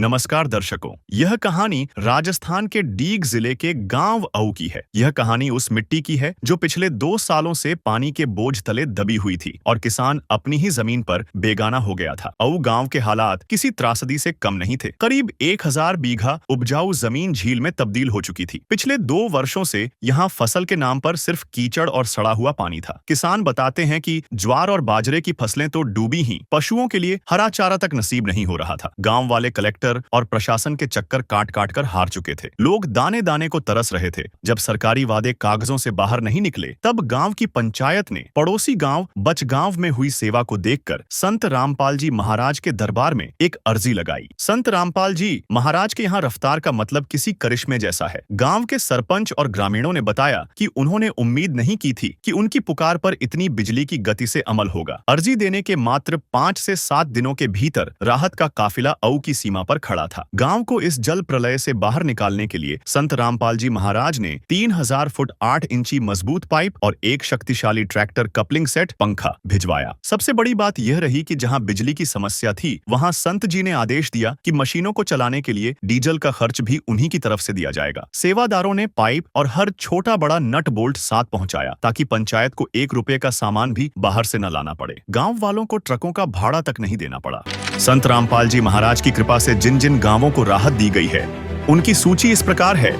नमस्कार दर्शकों, यह कहानी राजस्थान के डीग जिले के गांव अऊ की है। यह कहानी उस मिट्टी की है जो पिछले 2 सालों से पानी के बोझ तले दबी हुई थी और किसान अपनी ही जमीन पर बेगाना हो गया था। अऊ गांव के हालात किसी त्रासदी से कम नहीं थे। करीब 1000 बीघा उपजाऊ जमीन झील में तब्दील हो चुकी थी। पिछले 2 वर्षों से यहाँ फसल के नाम पर सिर्फ कीचड़ और सड़ा हुआ पानी था। किसान बताते हैं कि ज्वार और बाजरे की फसलें तो डूबी ही, पशुओं के लिए हरा चारा तक नसीब नहीं हो रहा था। गांव वाले कलेक्टर और प्रशासन के चक्कर काट काट कर हार चुके थे। लोग दाने दाने को तरस रहे थे। जब सरकारी वादे कागजों से बाहर नहीं निकले, तब गांव की पंचायत ने पड़ोसी गांव बचगांव में हुई सेवा को देखकर संत रामपाल जी महाराज के दरबार में एक अर्जी लगाई। संत रामपाल जी महाराज के यहाँ रफ्तार का मतलब किसी करिश्मे जैसा है। गांव के सरपंच और ग्रामीणों ने बताया कि उन्होंने उम्मीद नहीं की थी कि उनकी पुकार पर इतनी बिजली की गति से अमल होगा। अर्जी देने के मात्र 5 से 7 दिनों के भीतर राहत का काफिला अऊ की सीमा पर खड़ा था। गांव को इस जल प्रलय से बाहर निकालने के लिए संत रामपाल जी महाराज ने 3000 फुट 8 इंची मजबूत पाइप और एक शक्तिशाली ट्रैक्टर कपलिंग सेट पंखा भिजवाया। सबसे बड़ी बात यह रही कि जहां बिजली की समस्या थी, वहां संत जी ने आदेश दिया कि मशीनों को चलाने के लिए डीजल का खर्च भी उन्हीं की तरफ से दिया जाएगा। सेवादारों ने पाइप और हर छोटा बड़ा नट बोल्ट साथ पहुंचाया ताकि पंचायत को 1 रुपए का सामान भी बाहर से न लाना पड़े। गांव वालों को ट्रकों का भाड़ा तक नहीं देना पड़ा। संत रामपाल जी महाराज की कृपा से जिन जिन गांवों को राहत दी गई है, उनकी सूची इस प्रकार है।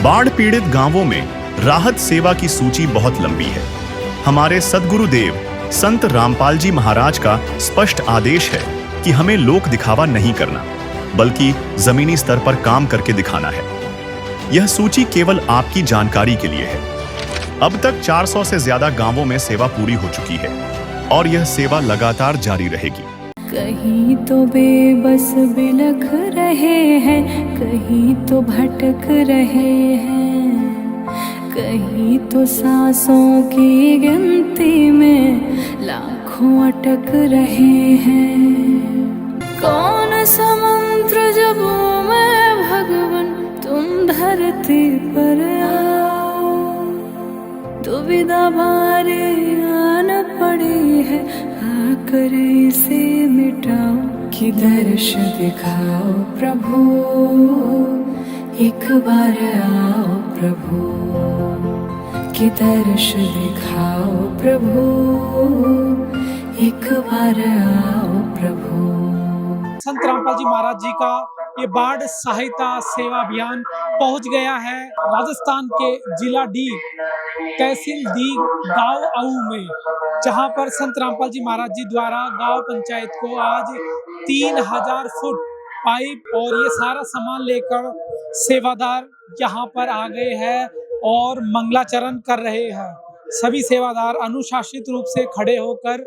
बाढ़ पीड़ित गांवों में राहत सेवा की सूची बहुत लंबी है। हमारे सद्गुरुदेव संत रामपाल जी महाराज का स्पष्ट आदेश है कि हमें लोक दिखावा नहीं करना, बल्कि जमीनी स्तर पर काम करके दिखाना है। यह सूची केवल आपकी जानकारी के लिए है। अब तक 400 से ज्यादा गांवों में सेवा पूरी हो चुकी है और यह सेवा लगातार जारी रहेगी। कहीं तो बेबस बिलख रहे हैं, कहीं तो भटक रहे हैं, कहीं तो सांसों की गिनती में लाखों अटक रहे हैं। कौन समुद्र जब मैं भगवन तुम धरती पर आओ, दुविधा भारी आन पड़ी है, आकर इसे मिटाओ। कि दर्श दिखाओ प्रभु, एक बार आओ प्रभु, कि दर्श दिखाओ प्रभु, एक बार आओ प्रभु। संत रामपाल जी महाराज जी का ये बाढ़ सहायता सेवा अभियान पहुंच गया है राजस्थान के जिला डीग, तहसील डीग, गांव अऊ में, जहां पर संत रामपाल जी महाराज जी द्वारा गांव पंचायत को आज 3000 फुट पाइप और ये सारा सामान लेकर सेवादार यहाँ पर आ गए हैं और मंगलाचरण कर रहे हैं। सभी सेवादार अनुशासित रूप से खड़े होकर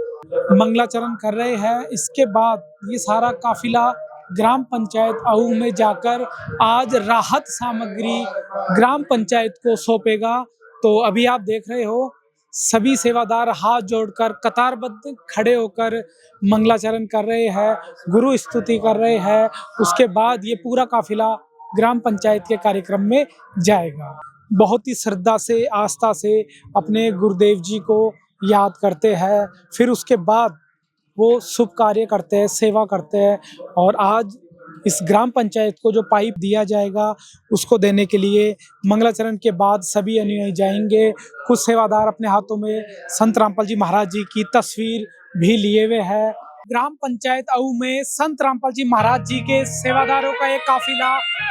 मंगलाचरण कर रहे हैं। इसके बाद ये सारा काफिला ग्राम पंचायत अऊ में जाकर आज राहत सामग्री ग्राम पंचायत को सौंपेगा। तो अभी आप देख रहे हो सभी सेवादार हाथ जोड़कर कतारबद्ध खड़े होकर मंगलाचरण कर रहे हैं, गुरु स्तुति कर रहे हैं। उसके बाद ये पूरा काफिला ग्राम पंचायत के कार्यक्रम में जाएगा। बहुत ही श्रद्धा से, आस्था से अपने गुरुदेव जी को याद करते हैं, फिर उसके बाद वो शुभ कार्य करते हैं, सेवा करते हैं। और आज इस ग्राम पंचायत को जो पाइप दिया जाएगा उसको देने के लिए मंगलाचरण के बाद सभी अनुयायी जाएंगे। कुछ सेवादार अपने हाथों में संत रामपाल जी महाराज जी की तस्वीर भी लिए हुए है। ग्राम पंचायत अऊ में संत रामपाल जी महाराज जी के सेवादारों का एक काफिला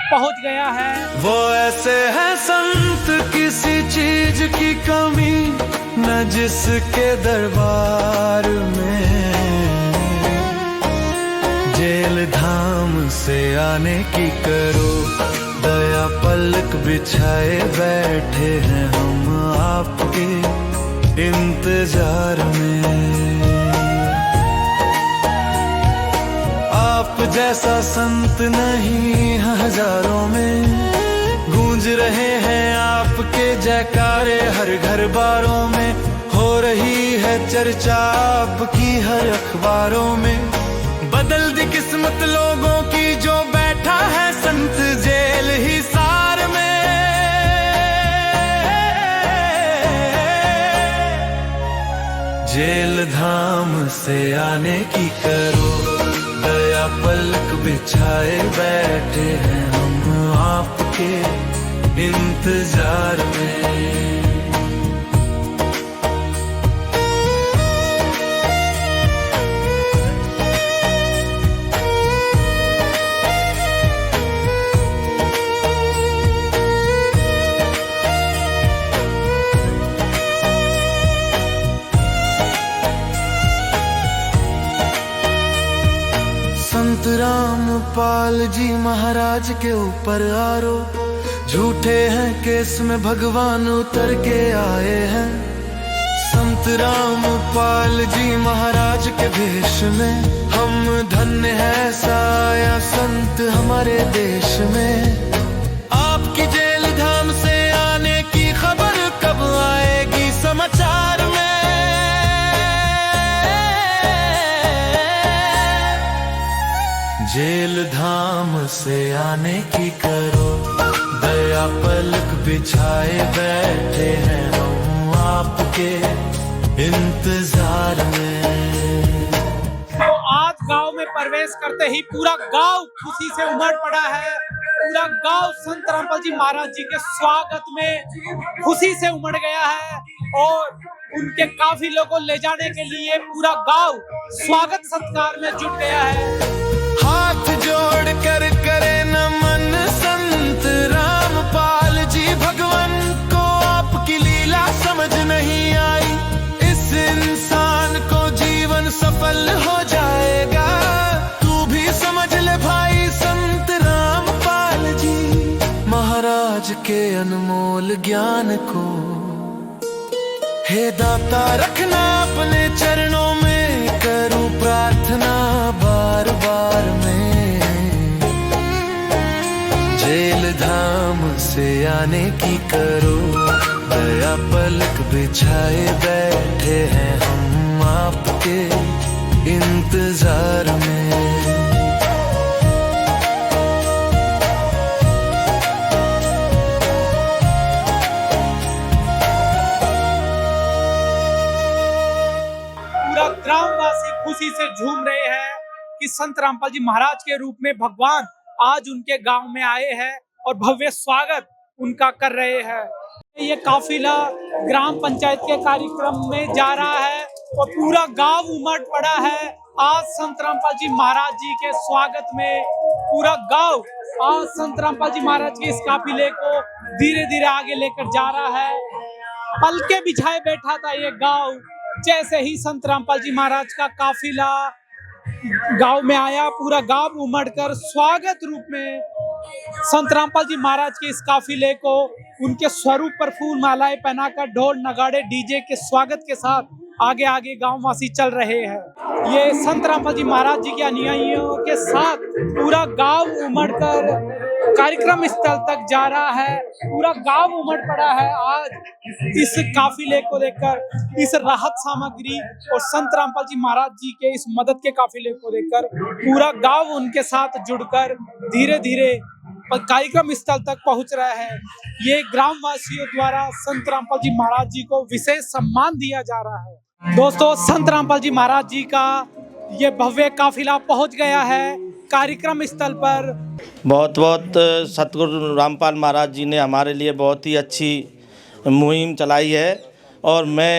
पहुंच गया है। वो ऐसे है संत किसी चीज की कमी न जिसके दरबार में, जेल धाम से आने की करो दया, पलक बिछाए बैठे हैं हम आपके इंतजार में। आप जैसा संत नहीं हजारों में, गूंज रहे हैं आपके जयकारे हर घर बारों में, हो रही है चर्चा आपकी हर अखबारों में। बदल दी किस्मत लोगों की जो बैठा है संत जेल हिसार में। जेल धाम से आने की करो दया, पलक बिछाए बैठे हैं हम आपके इंतजार में। संत रामपाल जी महाराज के ऊपर आरो, झूठे हैं केस में भगवान उतर के आए हैं। संत रामपाल जी महाराज के भेष में हम धन्य है साया संत हमारे देश में। आपकी जेल धाम से आने की खबर कब आएगी समाचार में। जेल धाम से आने की करो दया, पलक बिछाए बैठे हैं हम आपके इंतजार में। तो आज गांव में प्रवेश करते ही पूरा गांव खुशी से उमड़ पड़ा है। पूरा गांव संत रामपाल जी महाराज जी के स्वागत में खुशी से उमड़ गया है और उनके काफिलों को ले जाने के लिए पूरा गांव स्वागत सत्कार में जुट गया है। हाथ जोड़ कर करे नमन संत रामपाल जी भगवान को, आपकी लीला समझ नहीं आई, इस इंसान को जीवन सफल हो जाएगा। तू भी समझ ले भाई संत रामपाल जी महाराज के अनमोल ज्ञान को, हे दाता रखना अपने चरणों में, करूं प्रार्थना बार बार में। जेल धाम से आने की करो दया, पलक बिछाए बैठे हैं हम आपके इंतजार में। ग्रामवासी खुशी से झूम रहे हैं कि संत रामपाल जी महाराज के रूप में भगवान आज उनके गांव में आए हैं और भव्य स्वागत उनका कर रहे हैं। ये काफिला ग्राम पंचायत के कार्यक्रम में जा रहा है और पूरा गांव उमड़ पड़ा है। आज संत रामपाल जी महाराज जी के स्वागत में पूरा गांव आज संत रामपाल जी महाराज के इस काफिले को धीरे धीरे आगे लेकर जा रहा है। पलके बिछाए बैठा था ये गांव, जैसे ही संत रामपाल जी महाराज का काफिला गांव में आया, पूरा गांव उमड़कर स्वागत रूप में संत रामपाल जी महाराज के इस काफिले को उनके स्वरूप पर फूल मालाएं पहनाकर ढोल नगाड़े डीजे के स्वागत के साथ आगे आगे गांववासी चल रहे हैं। ये संत रामपाल जी महाराज जी के अनुयायियों के साथ पूरा गांव उमड़कर कार्यक्रम स्थल तक जा रहा है। पूरा गांव उमड़ पड़ा है आज इस काफिले को देखकर, इस राहत सामग्री और संत रामपाल जी महाराज जी के इस मदद के काफिले को देखकर पूरा गांव उनके साथ जुड़कर धीरे धीरे कार्यक्रम स्थल तक पहुंच रहा है। ये ग्रामवासियों द्वारा संत रामपाल जी महाराज जी को विशेष सम्मान दिया जा रहा है। दोस्तों, संत रामपाल जी महाराज जी का ये भव्य काफिला पहुंच गया है। कार्यक्रम स्थल पर। बहुत बहुत सतगुरु रामपाल महाराज जी ने हमारे लिए बहुत ही अच्छी मुहिम चलाई है और मैं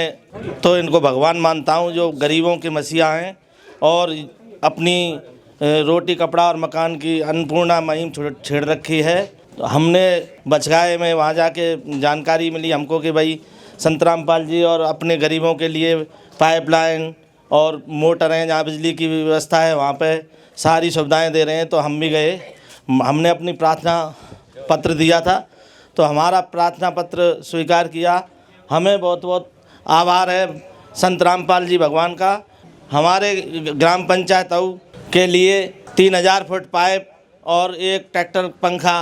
तो इनको भगवान मानता हूँ जो गरीबों के मसीहा हैं और अपनी रोटी कपड़ा और मकान की अन्नपूर्णा मुहिम छेड़ रखी है। हमने बचगाए में वहाँ जाके जानकारी मिली हमको कि भाई संत रामपाल जी और अपने गरीबों के लिए पाइपलाइन और मोटर हैं, जहाँ बिजली की व्यवस्था है वहाँ पे सारी सुविधाएं दे रहे हैं। तो हम भी गए, हमने अपनी प्रार्थना पत्र दिया था तो हमारा प्रार्थना पत्र स्वीकार किया। हमें बहुत बहुत आभार है संत रामपाल जी भगवान का। हमारे ग्राम पंचायत के लिए 3000 फुट पाइप और एक ट्रैक्टर पंखा,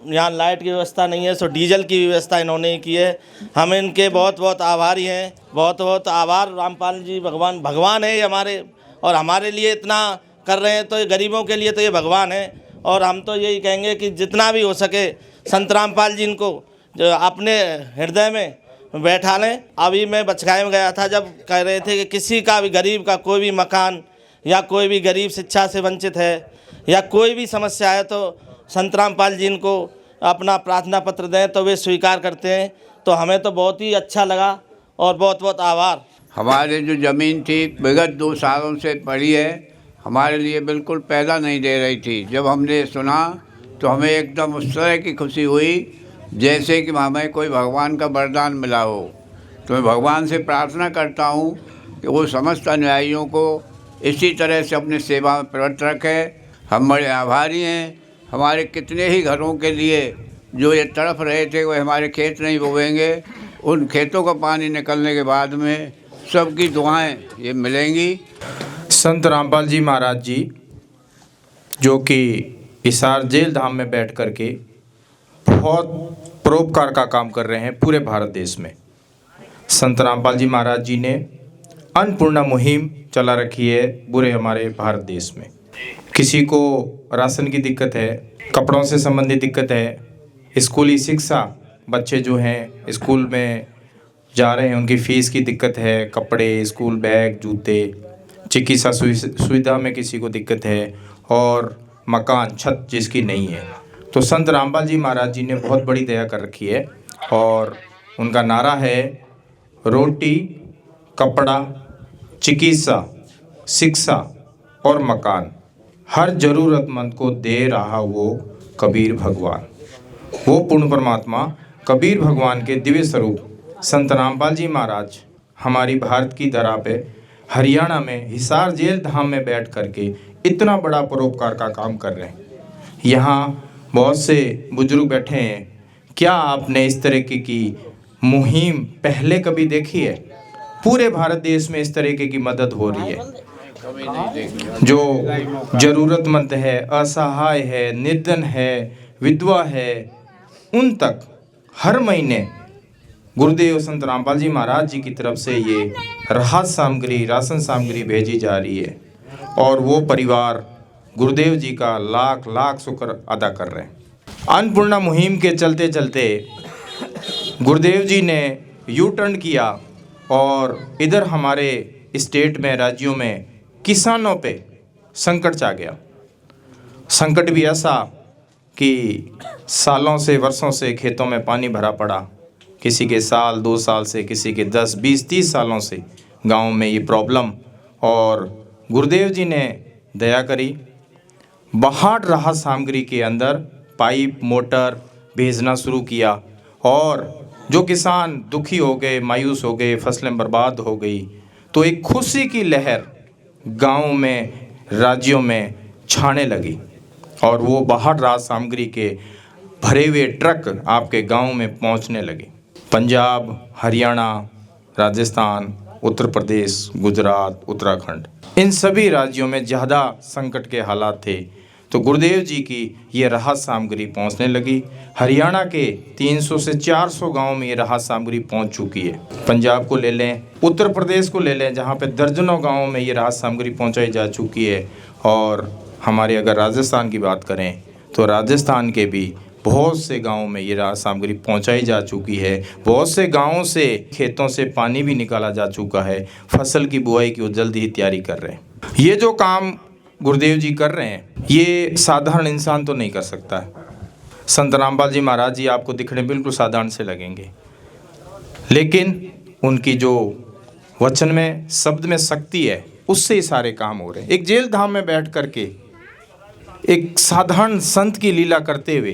यहाँ लाइट की व्यवस्था नहीं है सो डीजल की व्यवस्था इन्होंने ही की है। हम इनके बहुत बहुत आभारी हैं। बहुत बहुत आभार रामपाल जी भगवान है ये हमारे, और हमारे लिए इतना कर रहे हैं तो ये गरीबों के लिए तो ये भगवान है। और हम तो यही कहेंगे कि जितना भी हो सके संत रामपाल जी इनको जो अपने हृदय में बैठा लें। अभी मैं बचगाए में गया था जब कह रहे थे कि किसी का भी गरीब का कोई भी मकान या कोई भी गरीब शिक्षा से वंचित है या कोई भी समस्या है तो संत रामपाल जी इनको अपना प्रार्थना पत्र दें तो वे स्वीकार करते हैं। तो हमें तो बहुत ही अच्छा लगा और बहुत बहुत आभार। हमारे जो ज़मीन थी विगत 2 सालों से पड़ी है, हमारे लिए बिल्कुल पैदा नहीं दे रही थी। जब हमने सुना तो हमें एकदम उस तरह की खुशी हुई जैसे कि हमें कोई भगवान का वरदान मिला हो। तो मैं भगवान से प्रार्थना करता हूँ कि वो समस्त अनुयायियों को इसी तरह से अपनी सेवा में प्रवृत्त रखे। हम बड़े आभारी हैं। हमारे कितने ही घरों के लिए जो ये तड़प रहे थे वो हमारे खेत नहीं बोएंगे, उन खेतों का पानी निकलने के बाद में सबकी दुआएं ये मिलेंगी। संत रामपाल जी महाराज जी जो कि हिसार जेल धाम में बैठ कर के बहुत परोपकार का काम कर रहे हैं पूरे भारत देश में। संत रामपाल जी महाराज जी ने अन्नपूर्णा मुहिम चला रखी है पूरे हमारे भारत देश में। किसी को राशन की दिक्कत है, कपड़ों से संबंधित दिक्कत है, स्कूली शिक्षा, बच्चे जो हैं स्कूल में जा रहे हैं उनकी फ़ीस की दिक्कत है, कपड़े, स्कूल बैग, जूते, चिकित्सा सुविधा में किसी को दिक्कत है और मकान छत जिसकी नहीं है, तो संत रामपाल जी महाराज जी ने बहुत बड़ी दया कर रखी है। और उनका नारा है रोटी कपड़ा चिकित्सा शिक्षा और मकान हर ज़रूरतमंद को दे रहा वो कबीर भगवान। वो पूर्ण परमात्मा कबीर भगवान के दिव्य स्वरूप संत रामपाल जी महाराज हमारी भारत की धरा पे हरियाणा में हिसार जेल धाम में बैठ करके इतना बड़ा परोपकार का काम कर रहे हैं। यहाँ बहुत से बुजुर्ग बैठे हैं, क्या आपने इस तरह की मुहिम पहले कभी देखी है? पूरे भारत देश में इस तरीके की मदद हो रही है। जो ज़रूरतमंद है, असहाय है, निर्धन है, विधवा है, उन तक हर महीने गुरुदेव संत रामपाल जी महाराज जी की तरफ से ये राहत सामग्री, राशन सामग्री भेजी जा रही है और वो परिवार गुरुदेव जी का लाख लाख शुक्र अदा कर रहे हैं। अन्नपूर्णा मुहिम के चलते चलते गुरुदेव जी ने यू टर्न किया और इधर हमारे स्टेट में, राज्यों में किसानों पे संकट छा गया। संकट भी ऐसा कि सालों से, वर्षों से खेतों में पानी भरा पड़ा। किसी के साल 2 साल से, किसी के 10, 20, 30 सालों से गांव में ये प्रॉब्लम। और गुरुदेव जी ने दया करी, 62 राहत सामग्री के अंदर पाइप मोटर भेजना शुरू किया और जो किसान दुखी हो गए, मायूस हो गए, फसलें बर्बाद हो गई, तो एक खुशी की लहर गांव में, राज्यों में छाने लगी और वो 62 राहत सामग्री के भरे हुए ट्रक आपके गांव में पहुंचने लगे। पंजाब, हरियाणा, राजस्थान, उत्तर प्रदेश, गुजरात, उत्तराखंड, इन सभी राज्यों में ज़्यादा संकट के हालात थे तो गुरुदेव जी की ये राहत सामग्री पहुंचने लगी। हरियाणा के 300 से 400 गांव में ये राहत सामग्री पहुंच चुकी है। पंजाब को ले लें, उत्तर प्रदेश को ले लें, जहां पे दर्जनों गांवों में ये राहत सामग्री पहुंचाई जा चुकी है। और हमारे अगर राजस्थान की बात करें तो राजस्थान के भी बहुत से गांवों में ये राहत सामग्री पहुंचाई जा चुकी है। बहुत से गाँवों से खेतों से पानी भी निकाला जा चुका है। फसल की बुआई की वो जल्दी ही तैयारी कर रहे हैं। ये जो काम गुरुदेव जी कर रहे हैं ये साधारण इंसान तो नहीं कर सकता है। संत रामपाल जी महाराज जी आपको दिखने बिल्कुल साधारण से लगेंगे, लेकिन उनकी जो वचन में शब्द में शक्ति है उससे ही सारे काम हो रहे हैं। एक जेल धाम में बैठ करके एक साधारण संत की लीला करते हुए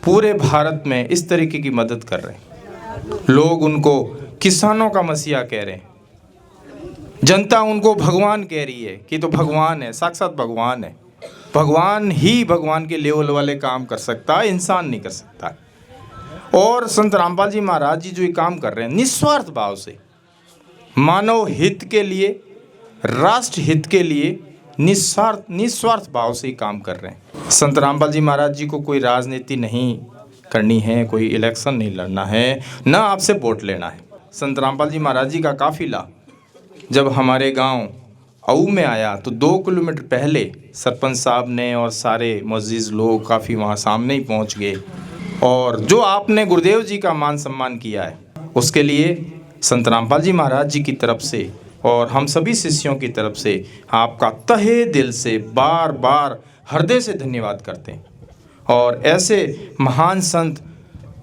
पूरे भारत में इस तरीके की मदद कर रहे हैं। लोग उनको किसानों का मसीहा कह रहे हैं, जनता उनको भगवान कह रही है कि तो भगवान है, साक्षात भगवान है। भगवान ही भगवान के लेवल वाले काम कर सकता है, इंसान नहीं कर सकता। और संत रामपाल जी महाराज जी जो ये काम कर रहे हैं निस्वार्थ भाव से, मानव हित के लिए, राष्ट्र हित के लिए निस्वार्थ भाव से ही काम कर रहे हैं। संत रामपाल जी महाराज जी को कोई राजनीति नहीं करनी है, कोई इलेक्शन नहीं लड़ना है, ना आपसे वोट लेना है। संत रामपाल जी महाराज जी का काफिला जब हमारे गांव अऊ में आया तो 2 किलोमीटर पहले सरपंच साहब ने और सारे मुअज़्ज़िज़ लोग काफ़ी वहाँ सामने ही पहुँच गए। और जो आपने गुरुदेव जी का मान सम्मान किया है उसके लिए संत रामपाल जी महाराज जी की तरफ से और हम सभी शिष्यों की तरफ से आपका तहे दिल से बार बार हृदय से धन्यवाद करते हैं। और ऐसे महान संत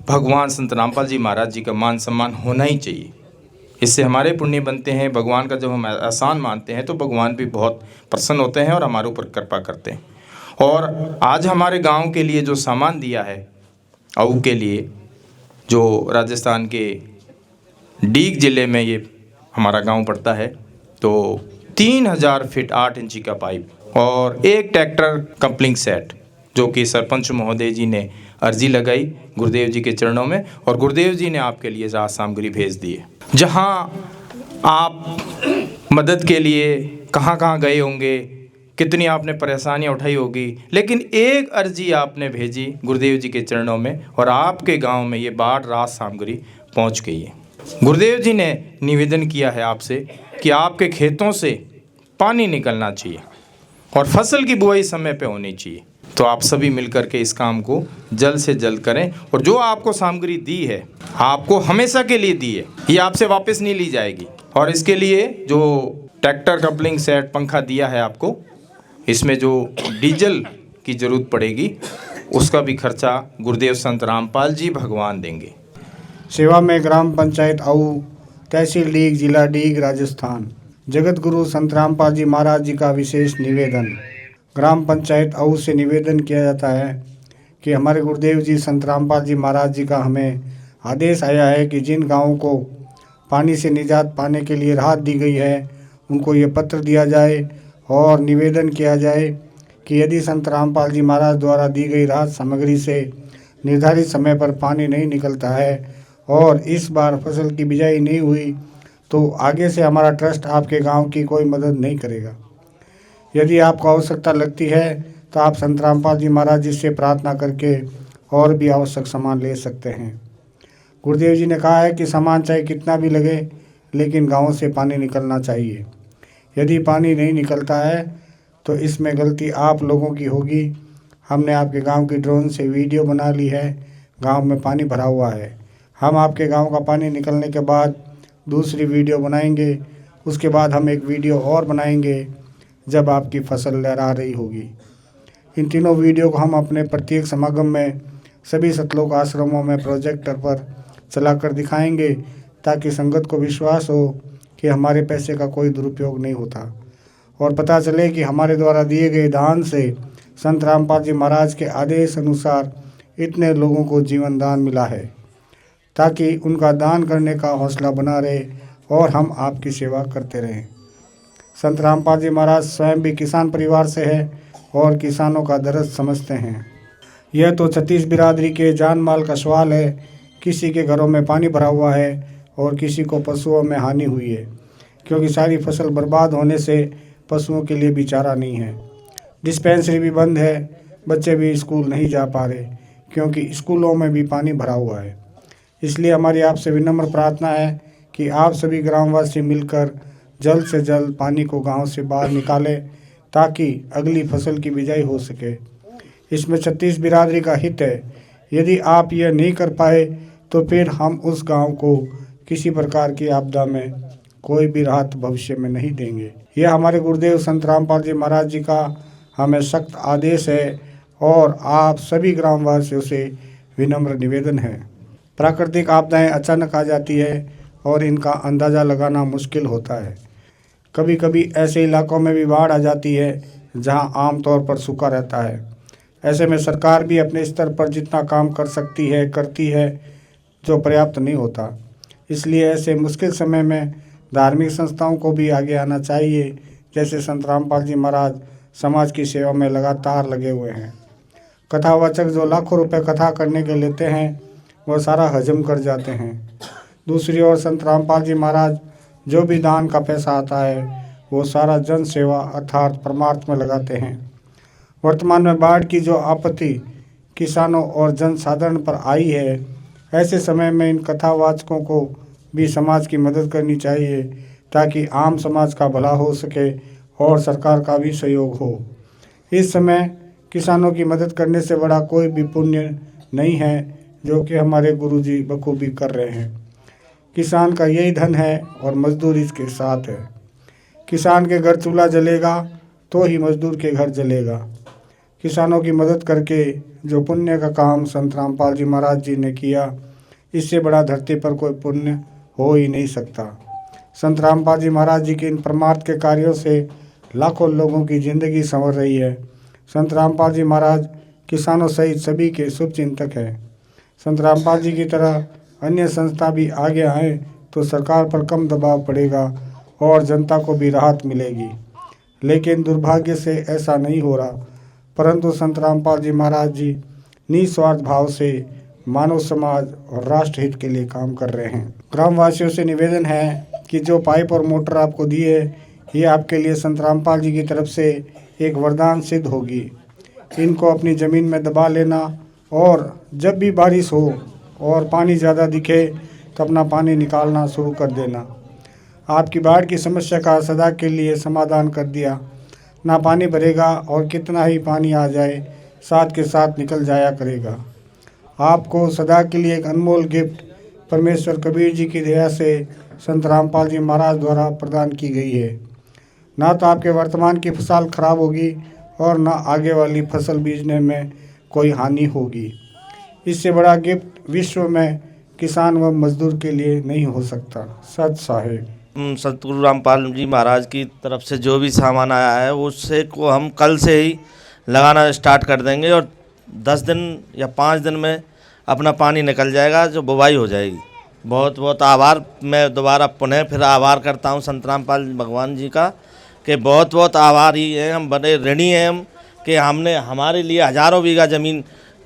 भगवान संत रामपाल जी महाराज जी का मान सम्मान होना ही चाहिए। इससे हमारे पुण्य बनते हैं। भगवान का जब हम एहसान मानते हैं तो भगवान भी बहुत प्रसन्न होते हैं और हमारे ऊपर कृपा करते हैं। और आज हमारे गांव के लिए जो सामान दिया है, अऊ के लिए, जो राजस्थान के डीग ज़िले में ये हमारा गांव पड़ता है, तो 3000 फीट 8 इंची का पाइप और एक ट्रैक्टर कपलिंग सेट, जो कि सरपंच महोदय जी ने अर्जी लगाई गुरुदेव जी के चरणों में, और गुरुदेव जी ने आपके लिए राहत सामग्री भेज दी है। जहां आप मदद के लिए कहां कहां गए होंगे, कितनी आपने परेशानियां उठाई होगी, लेकिन एक अर्जी आपने भेजी गुरुदेव जी के चरणों में और आपके गांव में ये बाढ़ राहत सामग्री पहुंच गई है। गुरुदेव जी ने निवेदन किया है आपसे कि आपके खेतों से पानी निकलना चाहिए और फसल की बुआई समय पे होनी चाहिए। तो आप सभी मिलकर के इस काम को जल्द से जल्द करें। और जो आपको सामग्री दी है, आपको हमेशा के लिए दी है, ये आपसे वापस नहीं ली जाएगी। और इसके लिए जो ट्रैक्टर कपलिंग सेट पंखा दिया है आपको, इसमें जो डीजल की ज़रूरत पड़ेगी उसका भी खर्चा गुरुदेव संत रामपाल जी भगवान देंगे। सेवा में ग्राम पंचायत अऊ, तहसील डीग, जिला डीग, राजस्थान। जगत गुरु संत रामपाल जी महाराज जी का विशेष निवेदन। ग्राम पंचायत अऊ से निवेदन किया जाता है कि हमारे गुरुदेव जी संत रामपाल जी महाराज जी का हमें आदेश आया है कि जिन गाँवों को पानी से निजात पाने के लिए राहत दी गई है उनको ये पत्र दिया जाए और निवेदन किया जाए कि यदि संत रामपाल जी महाराज द्वारा दी गई राहत सामग्री से निर्धारित समय पर पानी नहीं निकलता है और इस बार फसल की बिजाई नहीं हुई तो आगे से हमारा ट्रस्ट आपके गांव की कोई मदद नहीं करेगा। यदि आपको आवश्यकता लगती है तो आप संत रामपाल जी महाराज जी से प्रार्थना करके और भी आवश्यक सामान ले सकते हैं। गुरुदेव जी ने कहा है कि सामान चाहे कितना भी लगे लेकिन गाँव से पानी निकलना चाहिए। यदि पानी नहीं निकलता है तो इसमें गलती आप लोगों की होगी। हमने आपके गांव की ड्रोन से वीडियो बना ली है, गांव में पानी भरा हुआ है। हम आपके गांव का पानी निकलने के बाद दूसरी वीडियो बनाएंगे, उसके बाद हम एक वीडियो और बनाएंगे जब आपकी फसल लहरा रही होगी। इन तीनों वीडियो को हम अपने प्रत्येक समागम में सभी सतलोक आश्रमों में प्रोजेक्टर पर चलाकर दिखाएंगे ताकि संगत को विश्वास हो कि हमारे पैसे का कोई दुरुपयोग नहीं होता और पता चले कि हमारे द्वारा दिए गए दान से संत रामपाल जी महाराज के आदेश अनुसार इतने लोगों को जीवन दान मिला है, ताकि उनका दान करने का हौसला बना रहे और हम आपकी सेवा करते रहें। संत रामपाल जी महाराज स्वयं भी किसान परिवार से है और किसानों का दर्द समझते हैं। यह तो छत्तीस बिरादरी के जान माल का सवाल है। किसी के घरों में पानी भरा हुआ है और किसी को पशुओं में हानि हुई है, क्योंकि सारी फसल बर्बाद होने से पशुओं के लिए भी चारा नहीं है। डिस्पेंसरी भी बंद है, बच्चे भी स्कूल नहीं जा पा रहे क्योंकि स्कूलों में भी पानी भरा हुआ है। इसलिए हमारी आपसे विनम्र प्रार्थना है कि आप सभी ग्रामवासी मिलकर जल्द से जल्द पानी को गांव से बाहर निकालें ताकि अगली फसल की बिजाई हो सके। इसमें 36 बिरादरी का हित है। यदि आप यह नहीं कर पाए तो फिर हम उस गांव को किसी प्रकार की आपदा में कोई भी राहत भविष्य में नहीं देंगे। यह हमारे गुरुदेव संत रामपाल जी महाराज जी का हमें सख्त आदेश है और आप सभी ग्रामवासियों से विनम्र निवेदन है। प्राकृतिक आपदाएं अचानक आ जाती है और इनका अंदाज़ा लगाना मुश्किल होता है। कभी कभी ऐसे इलाकों में भी बाढ़ आ जाती है जहां आमतौर पर सूखा रहता है। ऐसे में सरकार भी अपने स्तर पर जितना काम कर सकती है करती है, जो पर्याप्त नहीं होता। इसलिए ऐसे मुश्किल समय में धार्मिक संस्थाओं को भी आगे आना चाहिए। जैसे संत रामपाल जी महाराज समाज की सेवा में लगातार लगे हुए हैं। कथावाचक जो लाखों रुपए कथा करने के लेते हैं वो सारा हजम कर जाते हैं। दूसरी ओर संत रामपाल जी महाराज जो भी दान का पैसा आता है वो सारा जन सेवा अर्थात परमार्थ में लगाते हैं। वर्तमान में बाढ़ की जो आपत्ति किसानों और जन साधारण पर आई है, ऐसे समय में इन कथावाचकों को भी समाज की मदद करनी चाहिए ताकि आम समाज का भला हो सके और सरकार का भी सहयोग हो। इस समय किसानों की मदद करने से बड़ा कोई भी पुण्य नहीं है, जो कि हमारे गुरुजी बखूबी कर रहे हैं। किसान का यही धन है और मजदूर इसके साथ है। किसान के घर चूल्हा जलेगा तो ही मजदूर के घर जलेगा। किसानों की मदद करके जो पुण्य का काम संत रामपाल जी महाराज जी ने किया, इससे बड़ा धरती पर कोई पुण्य हो ही नहीं सकता। संत रामपाल जी महाराज जी के इन परमार्थ के कार्यों से लाखों लोगों की ज़िंदगी संवर रही है। संत रामपाल जी महाराज किसानों सहित सभी के शुभ चिंतक हैं। संत रामपाल जी की तरह अन्य संस्था भी आगे आए तो सरकार पर कम दबाव पड़ेगा और जनता को भी राहत मिलेगी। लेकिन दुर्भाग्य से ऐसा नहीं हो रहा, परंतु संत रामपाल जी महाराज जी निस्वार्थ भाव से मानव समाज और राष्ट्र हित के लिए काम कर रहे हैं। ग्रामवासियों से निवेदन है कि जो पाइप और मोटर आपको दी है, ये आपके लिए संत रामपाल जी की तरफ से एक वरदान सिद्ध होगी। इनको अपनी ज़मीन में दबा लेना और जब भी बारिश हो और पानी ज़्यादा दिखे तो अपना पानी निकालना शुरू कर देना। आपकी बाढ़ की समस्या का सदा के लिए समाधान कर दिया। ना पानी भरेगा और कितना ही पानी आ जाए साथ के साथ निकल जाया करेगा। आपको सदा के लिए एक अनमोल गिफ्ट परमेश्वर कबीर जी की दया से संत रामपाल जी महाराज द्वारा प्रदान की गई है। ना तो आपके वर्तमान की फसल खराब होगी और ना आगे वाली फसल बीजने में कोई हानि होगी। इससे बड़ा गिफ्ट विश्व में किसान व मजदूर के लिए नहीं हो सकता। सत साहेब। सतगुरु रामपाल जी महाराज की तरफ से जो भी सामान आया है उससे को हम कल से ही लगाना स्टार्ट कर देंगे और 10 दिन या 5 दिन में अपना पानी निकल जाएगा, जो बुवाई हो जाएगी। बहुत बहुत आभार। मैं दोबारा पुनः फिर आभार करता हूँ संत रामपाल भगवान जी का, कि बहुत बहुत आभारी हैं हम, बड़े ऋणी हैं हम कि हमने हमारे लिए हज़ारों बीघा ज़मीन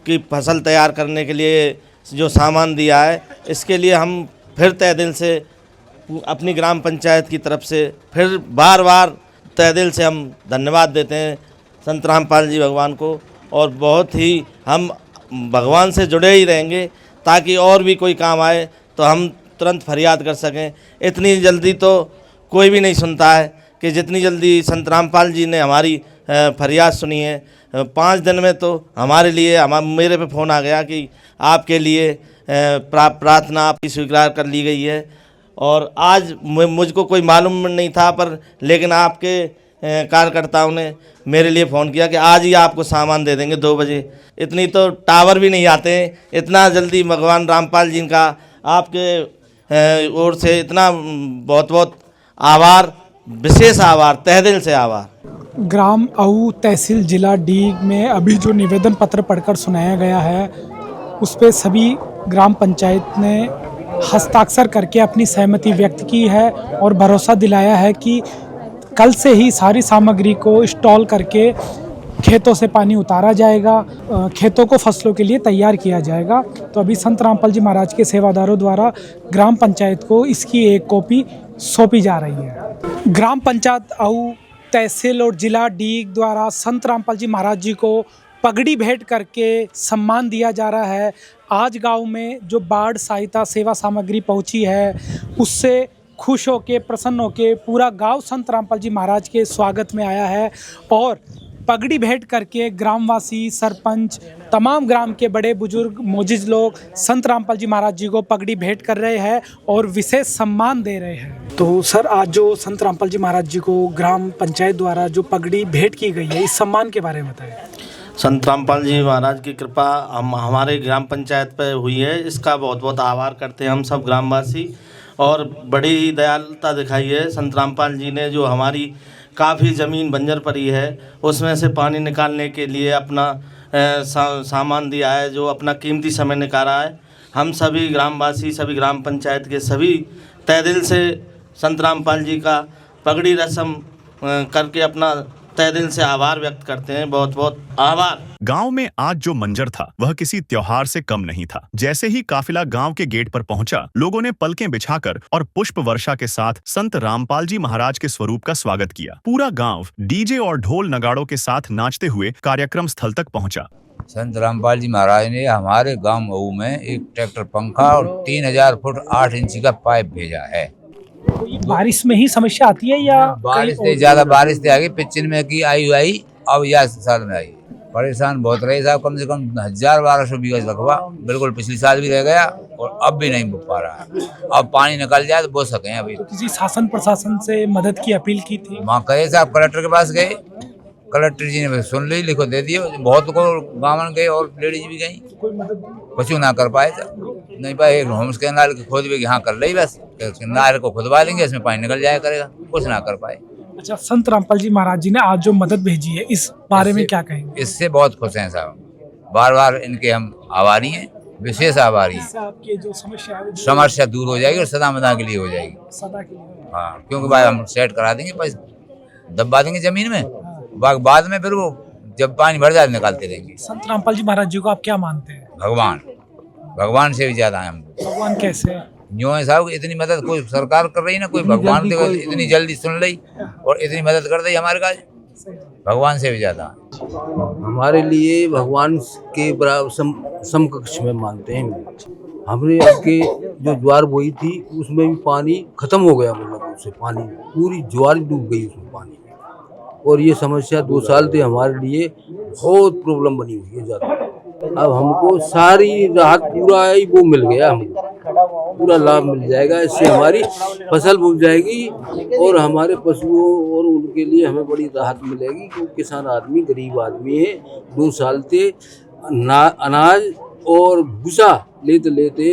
की फसल तैयार करने के लिए जो सामान दिया है, इसके लिए हम फिर तहे दिल से अपनी ग्राम पंचायत की तरफ से फिर बार बार तहे दिल से हम धन्यवाद देते हैं संत रामपाल जी भगवान को। और बहुत ही हम भगवान से जुड़े ही रहेंगे ताकि और भी कोई काम आए तो हम तुरंत फरियाद कर सकें। इतनी जल्दी तो कोई भी नहीं सुनता है कि जितनी जल्दी संत रामपाल जी ने हमारी फरियाद सुनी है। 5 दिन में तो हमारे लिए मेरे पे फ़ोन आ गया कि आपके लिए प्रार्थना आपकी स्वीकार कर ली गई है। और आज मुझको कोई मालूम नहीं था, पर लेकिन आपके कार्यकर्ताओं ने मेरे लिए फ़ोन किया कि आज ही आपको सामान दे देंगे 2 बजे। इतनी तो टावर भी नहीं आते हैं, इतना जल्दी भगवान रामपाल जी का आपके ओर से इतना बहुत बहुत आभार, विशेष आभार, तहे दिल से आभार। ग्राम अऊ तहसील जिला डीग में अभी जो निवेदन पत्र पढ़कर सुनाया गया है, उस पे सभी ग्राम पंचायत ने हस्ताक्षर करके अपनी सहमति व्यक्त की है और भरोसा दिलाया है कि कल से ही सारी सामग्री को इंस्टॉल करके खेतों से पानी उतारा जाएगा, खेतों को फसलों के लिए तैयार किया जाएगा। तो अभी संत रामपाल जी महाराज के सेवादारों द्वारा ग्राम पंचायत को इसकी एक कॉपी सौंपी जा रही है। ग्राम पंचायत अऊ तहसील और जिला डीग द्वारा संत रामपाल जी महाराज जी को पगड़ी भेंट करके सम्मान दिया जा रहा है। आज गांव में जो बाढ़ सहायता सेवा सामग्री पहुंची है, उससे खुश होके प्रसन्न होके पूरा गांव संत रामपाल जी महाराज के स्वागत में आया है और पगड़ी भेंट करके ग्रामवासी, सरपंच, तमाम ग्राम के बड़े बुजुर्ग, मोजिज लोग संत रामपाल जी महाराज जी को पगड़ी भेंट कर रहे हैं और विशेष सम्मान दे रहे हैं। तो सर, आज जो संत रामपाल जी महाराज जी को ग्राम पंचायत द्वारा जो पगड़ी भेंट की गई है, इस सम्मान के बारे में बताएं। संत रामपाल जी महाराज की कृपा हमारे ग्राम पंचायत पर हुई है, इसका बहुत बहुत आभार करते हैं हम सब ग्रामवासी। और बड़ी ही दयालुता दिखाई है संत रामपाल जी ने, जो हमारी काफ़ी ज़मीन बंजर पड़ी है उसमें से पानी निकालने के लिए अपना सामान दिया है, जो अपना कीमती समय निकाला है। हम सभी ग्रामवासी, सभी ग्राम पंचायत के सभी तहे दिल से संत रामपाल जी का पगड़ी रस्म करके अपना तहे दिल से आभार व्यक्त करते हैं। बहुत बहुत आभार। गांव में आज जो मंजर था वह किसी त्योहार से कम नहीं था। जैसे ही काफिला गांव के गेट पर पहुंचा, लोगों ने पलकें बिछाकर और पुष्प वर्षा के साथ संत रामपाल जी महाराज के स्वरूप का स्वागत किया। पूरा गांव डीजे और ढोल नगाड़ों के साथ नाचते हुए कार्यक्रम स्थल तक पहुंचा। संत रामपाल जी महाराज ने हमारे गांव मऊ में एक ट्रैक्टर पंखा और 3000 फुट 8 इंची का पाइप भेजा है। बारिश में ही समस्या आती है या बारिश से ज्यादा बारिश से आगे 95 में की आई अब यह साल में आई। परेशान बहुत रहे साहब, कम से कम 1000-1200 बीघा रकबा बिल्कुल पिछले साल भी रह गया और अब भी नहीं बो पा रहा है। अब पानी निकल जाए तो बो सकें। अभी तो किसी शासन प्रशासन से मदद की अपील की थी? वहाँ गए साहब, कलेक्टर के पास गए, कलेक्टर जी ने सुन ली, लिखो दे दिए। बहुत को गाँव गए और लेडीज भी गई, कुछ ना कर पाए नहीं पाए। एक होम्स के नाल खोद भी यहाँ कर ली, बस नाल को खुदवा देंगे, इसमें पानी निकल जाया करेगा, कुछ ना कर पाए। अच्छा, संत रामपाल जी महाराज जी ने आज जो मदद भेजी है, इस बारे में क्या कहेंगे? इससे बहुत खुश हैं साहब, बार बार इनके हम आभारी हैं, विशेष आभारी हैं। आपकी जो समस्या दूर हो जाएगी और सदा मदा के लिए हो जाएगी, सदा के लिए। हाँ, क्योंकि भाई हम सेट करा देंगे, बस दबा देंगे जमीन में, बाद में फिर वो जब पानी भर जाए निकालते रहेंगे। संत रामपाल जी महाराज जी को आप क्या मानते हैं? भगवान से भी ज्यादा है हमको। भगवान कैसे? जो है साहब, इतनी मदद कोई सरकार कर रही ना, कोई भगवान इतनी जल्दी सुन ली और इतनी मदद कर दी हमारे काज, भगवान से भी ज्यादा। हमारे लिए भगवान के बराबर समकक्ष में मानते हैं। हमने आपके जो ज्वार बोई थी उसमें भी पानी खत्म हो गया, मतलब उससे पानी पूरी ज्वार डूब गई उसमें पानी। और ये समस्या 2 साल से हमारे लिए बहुत प्रॉब्लम बनी हुई है ज़्यादा। अब हमको सारी राहत पूरा है वो मिल गया, हमको पूरा लाभ मिल जाएगा। इससे हमारी फसल बुन जाएगी और हमारे पशुओं और उनके लिए हमें बड़ी राहत मिलेगी, क्योंकि किसान आदमी गरीब आदमी है। 2 साल से अनाज और भूसा लेते लेते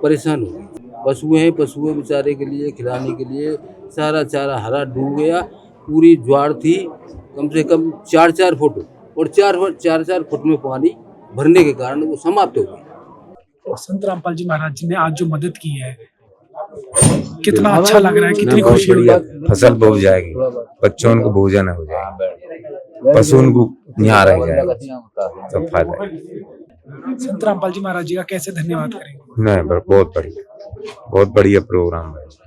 परेशान हो गए। पशु हैं, पशुओं बेचारे के लिए खिलाने के लिए सारा चारा हरा डूब गया। पूरी ज्वार थी कम से कम 4-4 फुट और 4-4 फुट में पानी भरने के कारण वो समाप्त हो गई। संत रामपाल जी महाराज जी ने आज जो मदद की है, कितना अच्छा लग रहा है, कितनी खुशी हो रही है। फसल बोई जाएगी, बच्चों को भोजन हो जाएगा, पशुओं को यहाँ रह जाएगा, सब फायदा है। संत रामपाल जी महाराज जी का कैसे धन्यवाद करेंगे? नहीं, बहुत बढ़िया प्रोग्राम है।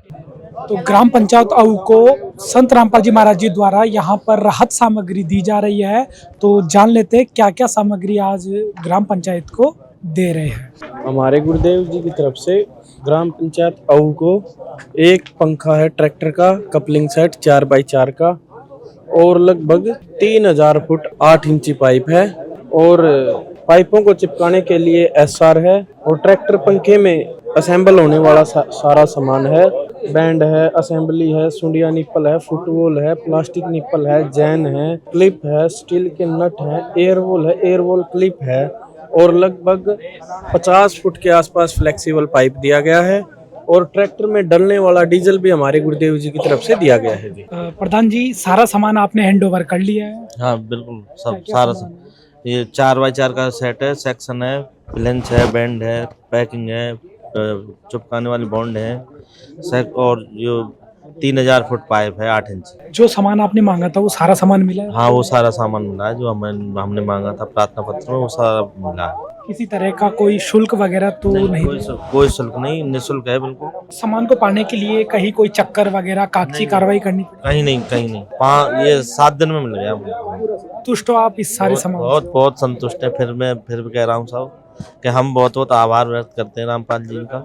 तो ग्राम पंचायत अऊ को संत रामपाल जी महाराज जी द्वारा यहाँ पर राहत सामग्री दी जा रही है। तो जान लेते हैं क्या क्या सामग्री आज ग्राम पंचायत को दे रहे हैं। हमारे गुरुदेव जी की तरफ से ग्राम पंचायत अऊ को एक पंखा है ट्रैक्टर का, कपलिंग सेट 4x4 का, और लगभग 3000 फुट 8 इंची पाइप है, और पाइपों को चिपकाने के लिए SR है, और ट्रैक्टर पंखे में असेंबल होने वाला सारा सामान है। बैंड है, असेंबली है, सुंडिया निप्पल है, फुटवॉल है, प्लास्टिक निप्पल है, जैन है, क्लिप है, स्टील के नट है, एयरवॉल है, एयरवॉल क्लिप है, और लगभग 50 फुट के आसपास फ्लेक्सिबल पाइप दिया गया है। और ट्रैक्टर में डलने वाला डीजल भी हमारे गुरुदेव जी की तरफ से दिया गया है। जी प्रधान जी, सारा सामान आपने हैंडओवर कर लिया है? हाँ बिल्कुल, सब सारा ये 4x4 का सेट है, सेक्शन है, प्लेंच है, बैंड है, पैकिंग है, चिपकाने वाली बॉन्ड है, और जो 3000 फुट पाइप है 8 इंच। जो सामान आपने मांगा था वो सारा सामान मिला है? हाँ, वो सारा सामान मिला है जो हमने मांगा था प्रार्थना पत्र में, वो सारा मिला है। किसी तरह का कोई शुल्क वगैरह तो नहीं? कोई शुल्क नहीं, निःशुल्क है बिल्कुल। सामान को पाने के लिए कहीं कोई चक्कर वगैरह कागजी कार्रवाई करनी? कहीं नहीं। ये 7 दिन में मिल गया। तुष्ट हो आप इस सारे सामान? बहुत संतुष्ट है। फिर मैं भी कह रहा हूँ साहब कि हम बहुत आभार व्यक्त करते हैं रामपाल जी का,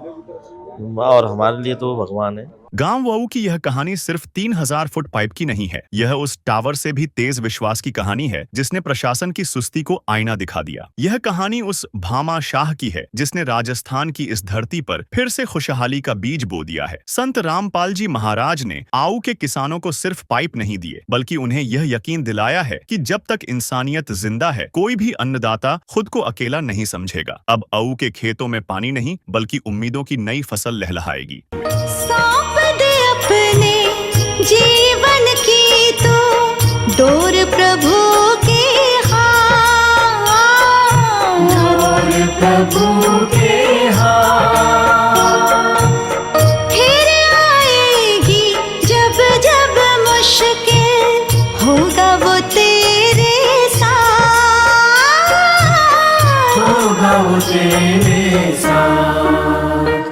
और हमारे लिए तो भगवान है। गांव वाऊ की यह कहानी सिर्फ 3000 फुट पाइप की नहीं है। यह उस टावर से भी तेज विश्वास की कहानी है जिसने प्रशासन की सुस्ती को आईना दिखा दिया। यह कहानी उस भामा शाह की है जिसने राजस्थान की इस धरती पर फिर से खुशहाली का बीज बो दिया है। संत रामपाल जी महाराज ने आऊ के किसानों को सिर्फ पाइप नहीं दिए, बल्कि उन्हें यह यकीन दिलाया है कि जब तक इंसानियत जिंदा है कोई भी अन्नदाता खुद को अकेला नहीं समझेगा। अब आऊ के खेतों में पानी नहीं बल्कि उम्मीदों की नई फसल लहलहाएगी। सौंप दे अपने जीवन की तो डोर प्रभु के हाथ, डोर प्रभु के हाथ। फिर आएगी जब जब मुश्किल होगा वो तेरे साथ, होगा वो तेरे साथ।